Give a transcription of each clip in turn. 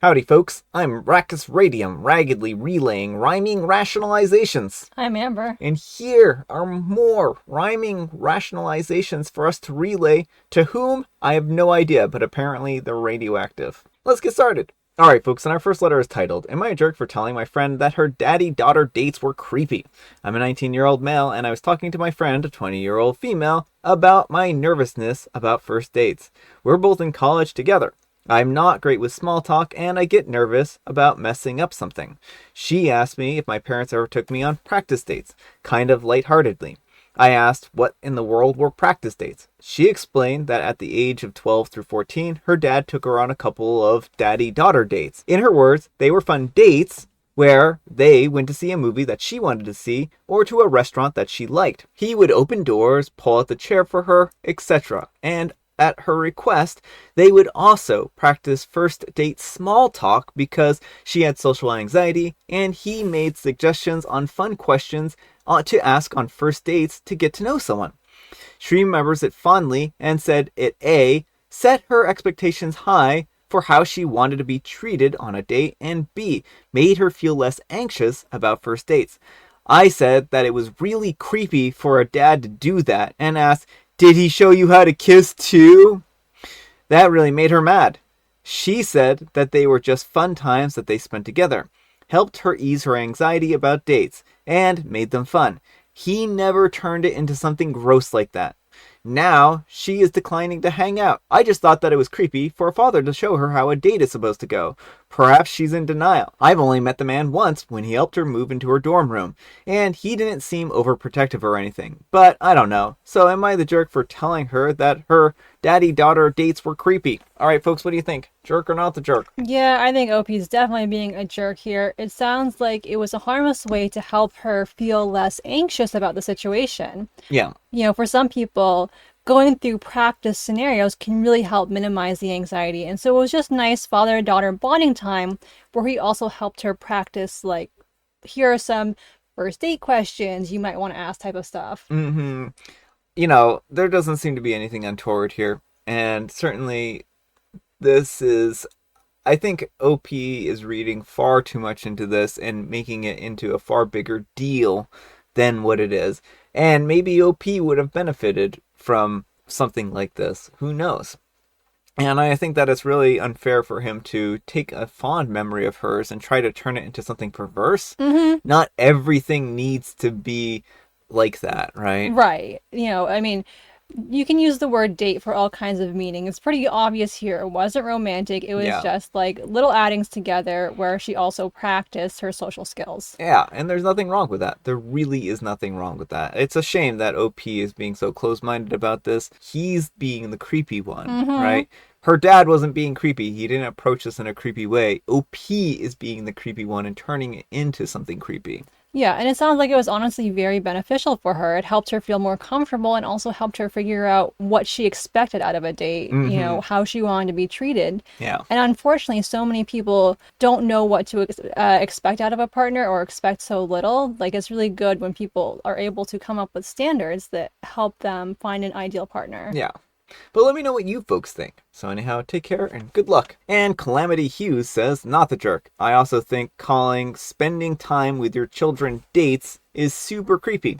Howdy folks, I'm Rackus Radium, raggedly relaying rhyming rationalizations. I'm Amber. And here are more rhyming rationalizations for us to relay to whom I have no idea, but apparently they're radioactive. Let's get started. Alright folks, and our first letter is titled, Am I a Jerk for Telling My Friend That Her Daddy-Daughter Dates Were Creepy? I'm a 19-year-old male, and I was talking to my friend, a 20-year-old female, about my nervousness about first dates. We're both in college together. I'm not great with small talk, and I get nervous about messing up something. She asked me if my parents ever took me on practice dates, kind of lightheartedly. I asked what in the world were practice dates. She explained that at the age of 12 through 14, her dad took her on a couple of daddy-daughter dates. In her words, they were fun dates where they went to see a movie that she wanted to see or to a restaurant that she liked. He would open doors, pull out the chair for her, etc. And at her request, they would also practice first date small talk because she had social anxiety, and he made suggestions on fun questions to ask on first dates to get to know someone. She remembers it fondly and said it A, set her expectations high for how she wanted to be treated on a date, and B, made her feel less anxious about first dates. I said that it was really creepy for a dad to do that and asked, did he show you how to kiss too? That really made her mad. She said that they were just fun times that they spent together, helped her ease her anxiety about dates, and made them fun. He never turned it into something gross like that. Now, she is declining to hang out. I just thought that it was creepy for a father to show her how a date is supposed to go. Perhaps she's in denial. I've only met the man once when he helped her move into her dorm room, and he didn't seem overprotective or anything. But I don't know. So am I the jerk for telling her that her daddy-daughter dates were creepy? Alright folks, what do you think? Jerk or not the jerk? Yeah, I think OP is definitely being a jerk here. It sounds like it was a harmless way to help her feel less anxious about the situation. Yeah. For some people, going through practice scenarios can really help minimize the anxiety. And so it was just nice father-daughter bonding time where he also helped her practice, like, here are some first date questions you might want to ask type of stuff. Mm-hmm. There doesn't seem to be anything untoward here. And certainly I think OP is reading far too much into this and making it into a far bigger deal than what it is. And maybe OP would have benefited from something like this. Who knows? And I think that it's really unfair for him to take a fond memory of hers and try to turn it into something perverse. Mm-hmm. Not everything needs to be like that, right? Right. You can use the word date for all kinds of meaning. It's pretty obvious here. It wasn't romantic. It was just like little addings together where she also practiced her social skills. Yeah, and there's nothing wrong with that. There really is nothing wrong with that. It's a shame that OP is being so close-minded about this. He's being the creepy one, right? Her dad wasn't being creepy. He didn't approach this in a creepy way. OP is being the creepy one and turning it into something creepy. Yeah, and it sounds like it was honestly very beneficial for her. It helped her feel more comfortable and also helped her figure out what she expected out of a date, how she wanted to be treated. Yeah. And unfortunately, so many people don't know what to expect out of a partner or expect so little. Like, it's really good when people are able to come up with standards that help them find an ideal partner. Yeah. But let me know what you folks think. So anyhow, take care and good luck. And Calamity Hughes says, not the jerk. I also think calling spending time with your children dates is super creepy.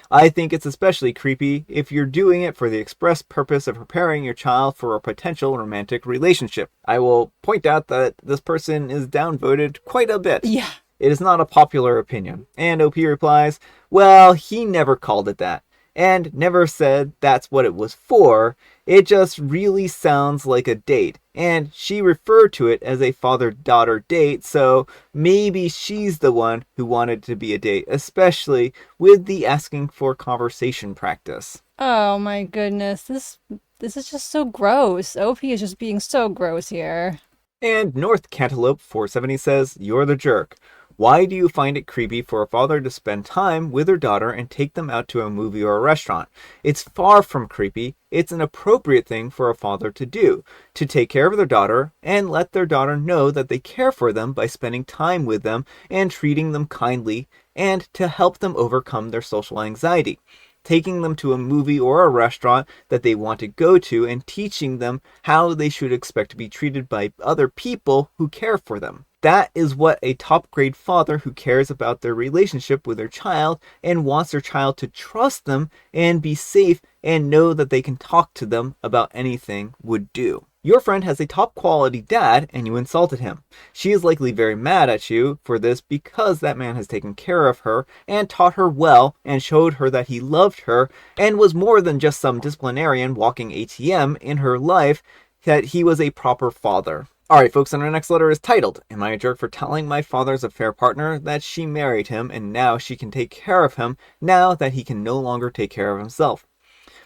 I think it's especially creepy if you're doing it for the express purpose of preparing your child for a potential romantic relationship. I will point out that this person is downvoted quite a bit. Yeah. It is not a popular opinion. And OP replies, well, he never called it that. And never said that's what it was for. It just really sounds like a date. And she referred to it as a father-daughter date, so maybe she's the one who wanted to be a date, especially with the asking for conversation practice. Oh my goodness, this is just so gross. OP is just being so gross here. And North Cantaloupe 470 says, you're the jerk. Why do you find it creepy for a father to spend time with their daughter and take them out to a movie or a restaurant? It's far from creepy. It's an appropriate thing for a father to do, to take care of their daughter and let their daughter know that they care for them by spending time with them and treating them kindly and to help them overcome their social anxiety. taking them to a movie or a restaurant that they want to go to and teaching them how they should expect to be treated by other people who care for them. That is what a top grade father who cares about their relationship with their child and wants their child to trust them and be safe and know that they can talk to them about anything would do. Your friend has a top quality dad and you insulted him. She is likely very mad at you for this because that man has taken care of her and taught her well and showed her that he loved her and was more than just some disciplinarian walking ATM in her life, that he was a proper father. Alright folks, and our next letter is titled, Am I a Jerk for Telling My Father's Affair Partner that she married him and now she can take care of him now that he can no longer take care of himself?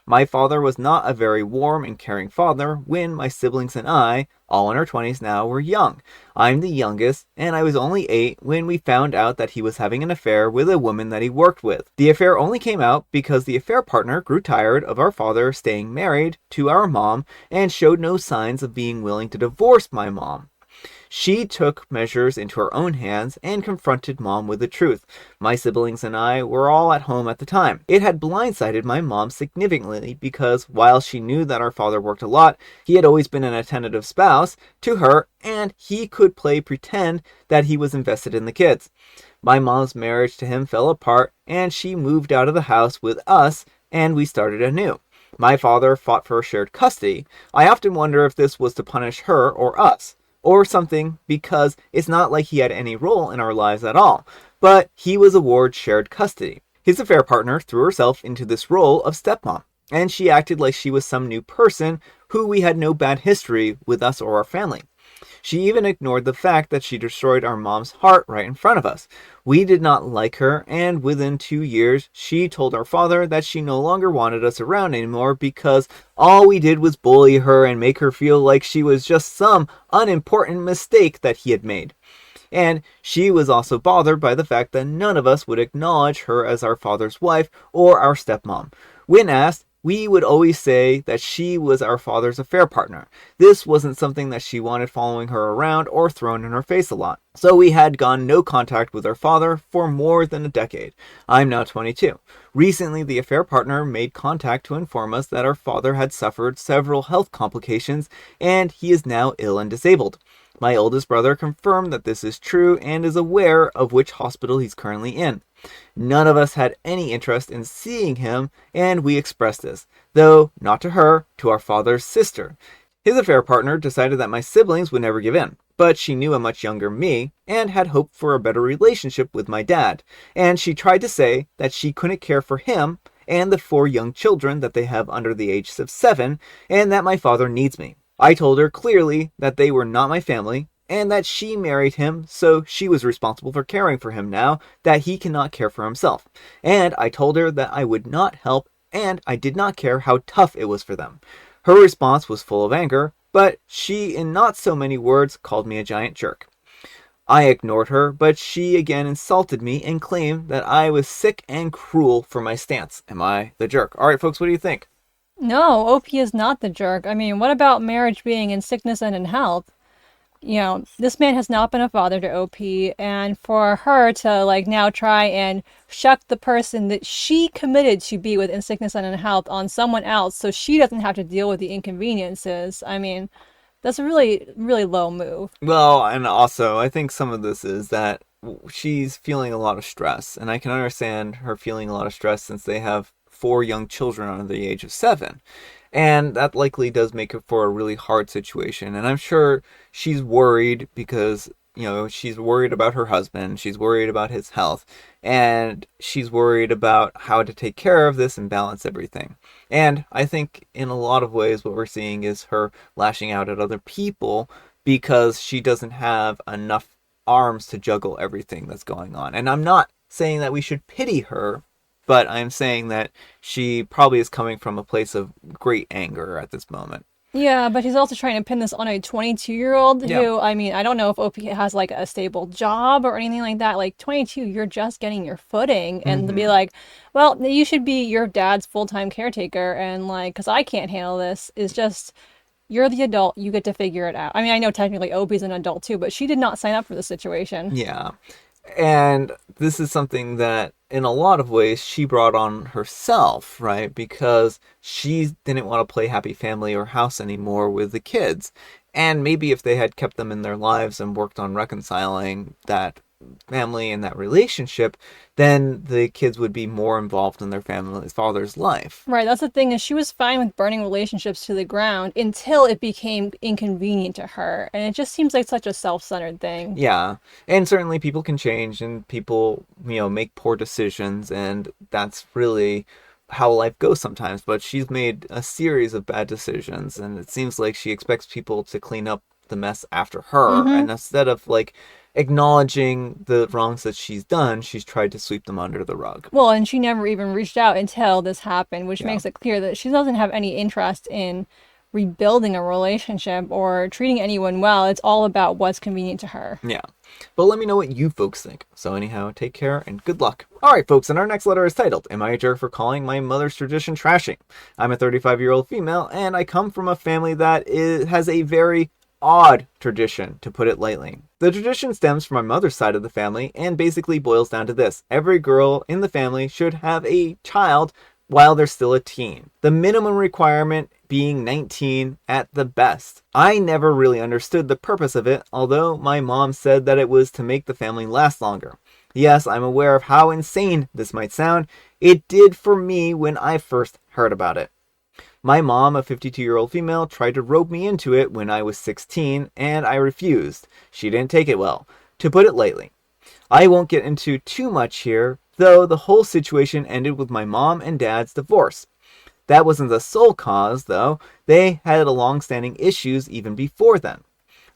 My father was not a very warm and caring father when my siblings and I, all in our 20s now, were young. I'm the youngest, and I was only 8 when we found out that he was having an affair with a woman that he worked with. The affair only came out because the affair partner grew tired of our father staying married to our mom and showed no signs of being willing to divorce my mom. She took measures into her own hands and confronted mom with the truth. My siblings and I were all at home at the time. It had blindsided my mom significantly because while she knew that our father worked a lot, he had always been an attentive spouse to her and he could play pretend that he was invested in the kids. My mom's marriage to him fell apart and she moved out of the house with us and we started anew. My father fought for shared custody. I often wonder if this was to punish her or us, or something, because it's not like he had any role in our lives at all, but he was awarded shared custody. His affair partner threw herself into this role of stepmom, and she acted like she was some new person who we had no bad history with us or our family. She even ignored the fact that she destroyed our mom's heart right in front of us. We did not like her, and within 2 years, she told our father that she no longer wanted us around anymore because all we did was bully her and make her feel like she was just some unimportant mistake that he had made. And she was also bothered by the fact that none of us would acknowledge her as our father's wife or our stepmom. When asked, we would always say that she was our father's affair partner. This wasn't something that she wanted following her around or thrown in her face a lot. So we had gone no contact with our father for more than a decade. I'm now 22. Recently, the affair partner made contact to inform us that our father had suffered several health complications and he is now ill and disabled. My oldest brother confirmed that this is true and is aware of which hospital he's currently in. None of us had any interest in seeing him, and we expressed this, though not to her, to our father's sister. His affair partner decided that my siblings would never give in, but she knew a much younger me and had hoped for a better relationship with my dad, and she tried to say that she couldn't care for him and the 4 young children that they have under the age of 7, and that my father needs me. I told her clearly that they were not my family, and that she married him, so she was responsible for caring for him now that he cannot care for himself. And I told her that I would not help, and I did not care how tough it was for them. Her response was full of anger, but she, in not so many words, called me a giant jerk. I ignored her, but she again insulted me and claimed that I was sick and cruel for my stance. Am I the jerk? All right, folks, what do you think? No, OP is not the jerk. I mean, what about marriage being in sickness and in health? This man has not been a father to OP, and for her to now try and shuck the person that she committed to be with in sickness and in health on someone else so she doesn't have to deal with the inconveniences, I mean, that's a really, really low move. Well, and also, I think some of this is that she's feeling a lot of stress, and I can understand her feeling a lot of stress since they have 4 young children under the age of 7. And that likely does make it for a really hard situation. And I'm sure she's worried because, she's worried about her husband. She's worried about his health. And she's worried about how to take care of this and balance everything. And I think in a lot of ways what we're seeing is her lashing out at other people because she doesn't have enough arms to juggle everything that's going on. And I'm not saying that we should pity her, but I'm saying that she probably is coming from a place of great anger at this moment. Yeah, but he's also trying to pin this on a 22-year-old Yeah. who, I mean, I don't know if OP has a stable job or anything like that. 22, you're just getting your footing, and to be like, well, you should be your dad's full-time caretaker, and because I can't handle this, is just, you're the adult, you get to figure it out. I mean, I know technically OP's an adult too, but she did not sign up for the situation. Yeah. And this is something that, in a lot of ways, she brought on herself, right? Because she didn't want to play happy family or house anymore with the kids. And maybe if they had kept them in their lives and worked on reconciling that family and that relationship, then the kids would be more involved in their family's father's life. Right, that's the thing is she was fine with burning relationships to the ground until it became inconvenient to her. And it just seems like such a self-centered thing. Yeah, and certainly people can change and people, make poor decisions, and that's really how life goes sometimes. But she's made a series of bad decisions, and it seems like she expects people to clean up the mess after her. Mm-hmm. And instead of like acknowledging the wrongs that she's done, she's tried to sweep them under the rug. Well, and she never even reached out until this happened, which Yeah. makes it clear that she doesn't have any interest in rebuilding a relationship or treating anyone well. It's all about what's convenient to her. Yeah. But let me know what you folks think. So anyhow, take care and good luck. Alright folks, and our next letter is titled, Am I a Jerk for Calling My Mother's Tradition Trashy? I'm a 35-year-old female, and I come from a family that has a very odd tradition, to put it lightly. The tradition stems from my mother's side of the family and basically boils down to this. Every girl in the family should have a child while they're still a teen. The minimum requirement being 19 at the best. I never really understood the purpose of it, although my mom said that it was to make the family last longer. Yes, I'm aware of how insane this might sound. It did for me when I first heard about it. My mom, a 52-year-old female, tried to rope me into it when I was 16, and I refused. She didn't take it well, to put it lightly. I won't get into too much here, though the whole situation ended with my mom and dad's divorce. That wasn't the sole cause, though. They had long-standing issues even before then.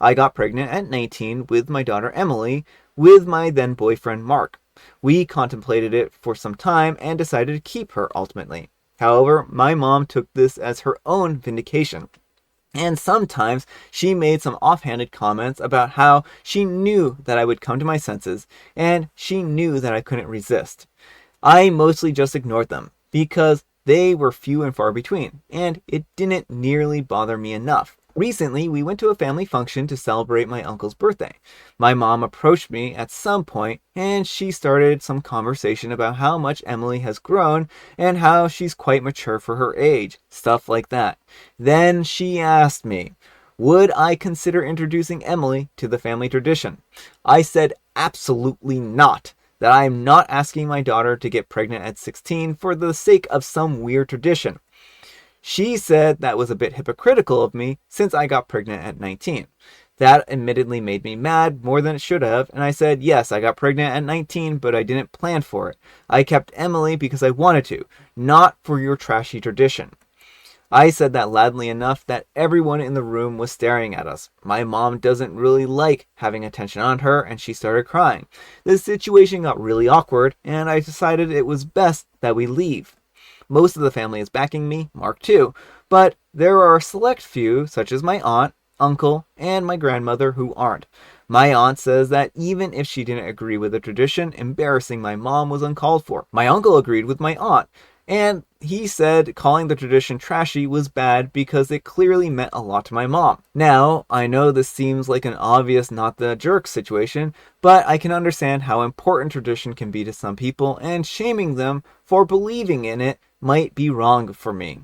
I got pregnant at 19 with my daughter Emily, with my then boyfriend Mark. We contemplated it for some time and decided to keep her ultimately. However, my mom took this as her own vindication. And sometimes she made some offhanded comments about how she knew that I would come to my senses, and she knew that I couldn't resist. I mostly just ignored them, because they were few and far between, and it didn't nearly bother me enough. Recently, we went to a family function to celebrate my uncle's birthday. My mom approached me at some point, and she started some conversation about how much Emily has grown and how she's quite mature for her age, stuff like that. Then she asked me, would I consider introducing Emily to the family tradition? I said absolutely not. That I am not asking my daughter to get pregnant at 16 for the sake of some weird tradition. She said that was a bit hypocritical of me since I got pregnant at 19. That admittedly made me mad more than it should have, and I said, yes, I got pregnant at 19, but I didn't plan for it. I kept Emily because I wanted to, not for your trashy tradition. I said that loudly enough that everyone in the room was staring at us. My mom doesn't really like having attention on her, and she started crying. The situation got really awkward, and I decided it was best that we leave. Most of the family is backing me, Mark too, but there are a select few, such as my aunt, uncle, and my grandmother, who aren't. My aunt says that even if she didn't agree with the tradition, embarrassing my mom was uncalled for. My uncle agreed with my aunt, and he said calling the tradition trashy was bad because it clearly meant a lot to my mom. Now, I know this seems like an obvious not the jerk situation, but I can understand how important tradition can be to some people, and shaming them for believing in it might be wrong for me,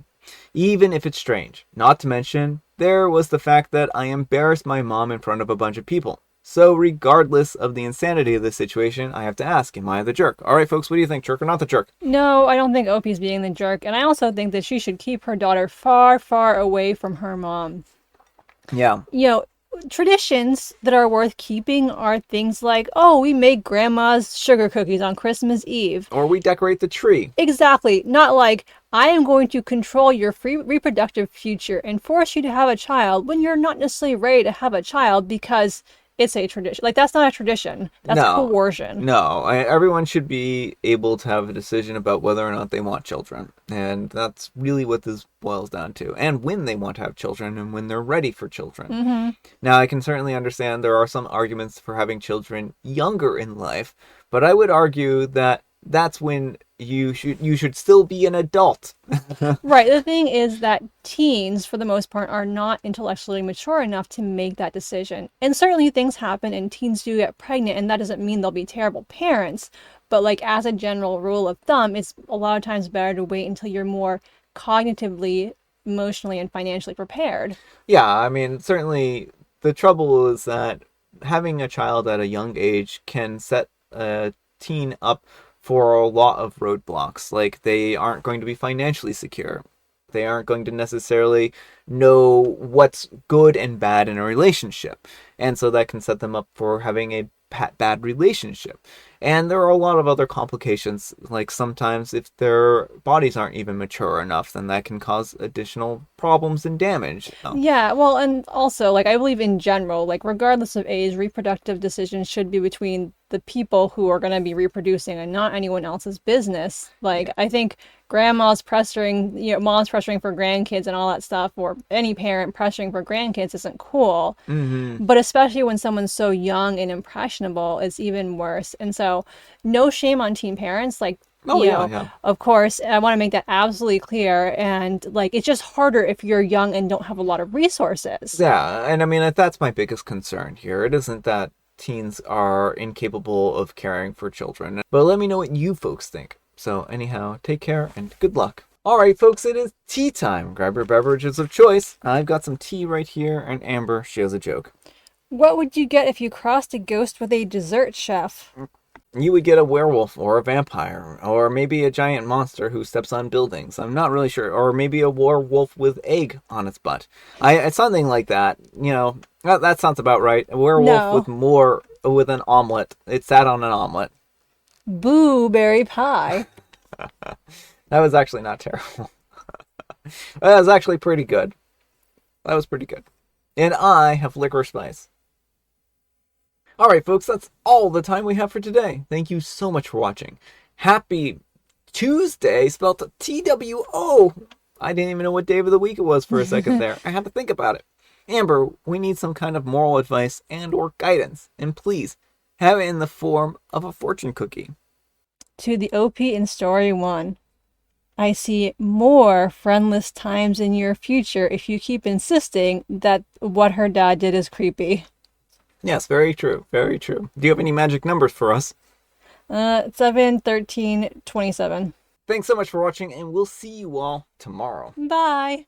even if it's strange. Not to mention, there was the fact that I embarrassed my mom in front of a bunch of people. So regardless of the insanity of this situation, I have to ask, am I the jerk? Alright folks, what do you think, jerk or not the jerk? No, I don't think Opie's being the jerk, and I also think that she should keep her daughter far, far away from her mom. Yeah. You know, traditions that are worth keeping are things like, oh, we make grandma's sugar cookies on Christmas Eve. Or we decorate the tree. Exactly. Not like, I am going to control your free reproductive future and force you to have a child when you're not necessarily ready to have a child because it's a tradition. Like, that's not a tradition. That's coercion. No, everyone should be able to have a decision about whether or not they want children. And that's really what this boils down to. And when they want to have children and when they're ready for children. Mm-hmm. Now, I can certainly understand there are some arguments for having children younger in life, but I would argue that that's when you should still be an adult. Right. The thing is that teens, for the most part, are not intellectually mature enough to make that decision. And certainly things happen and teens do get pregnant, and that doesn't mean they'll be terrible parents. But like as a general rule of thumb, it's a lot of times better to wait until you're more cognitively, emotionally, and financially prepared. Yeah, I mean, certainly the trouble is that having a child at a young age can set a teen up for a lot of roadblocks. Like, they aren't going to be financially secure. They aren't going to necessarily know what's good and bad in a relationship. And so that can set them up for having a bad relationship. And there are a lot of other complications, like sometimes if their bodies aren't even mature enough, then that can cause additional problems and damage. Yeah, well, and also, like, I believe in general, like, regardless of age, reproductive decisions should be between the people who are going to be reproducing and not anyone else's business. Like, I think grandma's pressuring, mom's pressuring for grandkids and all that stuff, or any parent pressuring for grandkids isn't cool. Mm-hmm. But especially when someone's so young and impressionable, it's even worse. And so, no shame on teen parents. Like, Oh, yeah, yeah. of course, I want to make that absolutely clear. And like, it's just harder if you're young and don't have a lot of resources. Yeah, and I mean, that's my biggest concern here. It isn't that teens are incapable of caring for children, but let me know what you folks think. So, anyhow, take care and good luck. All right, folks, it is tea time. Grab your beverages of choice. I've got some tea right here, and Amber, she has a joke. What would you get if you crossed a ghost with a dessert chef? You would get a werewolf or a vampire, or maybe a giant monster who steps on buildings. I'm not really sure. Or maybe a werewolf with egg on its butt. Something like that. That sounds about right. A werewolf with an omelet. It sat on an omelet. Boo berry pie. That was actually not terrible. That was actually pretty good. That was pretty good. And I have licorice spice. All right, folks, that's all the time we have for today. Thank you so much for watching. Happy Tuesday, spelled TWO. I didn't even know what day of the week it was for a second there. I had to think about it. Amber, we need some kind of moral advice and or guidance. And please, have it in the form of a fortune cookie. To the OP in story 1. I see more friendless times in your future if you keep insisting that what her dad did is creepy. Yes, very true. Very true. Do you have any magic numbers for us? 7, 13, 27. Thanks so much for watching, and we'll see you all tomorrow. Bye.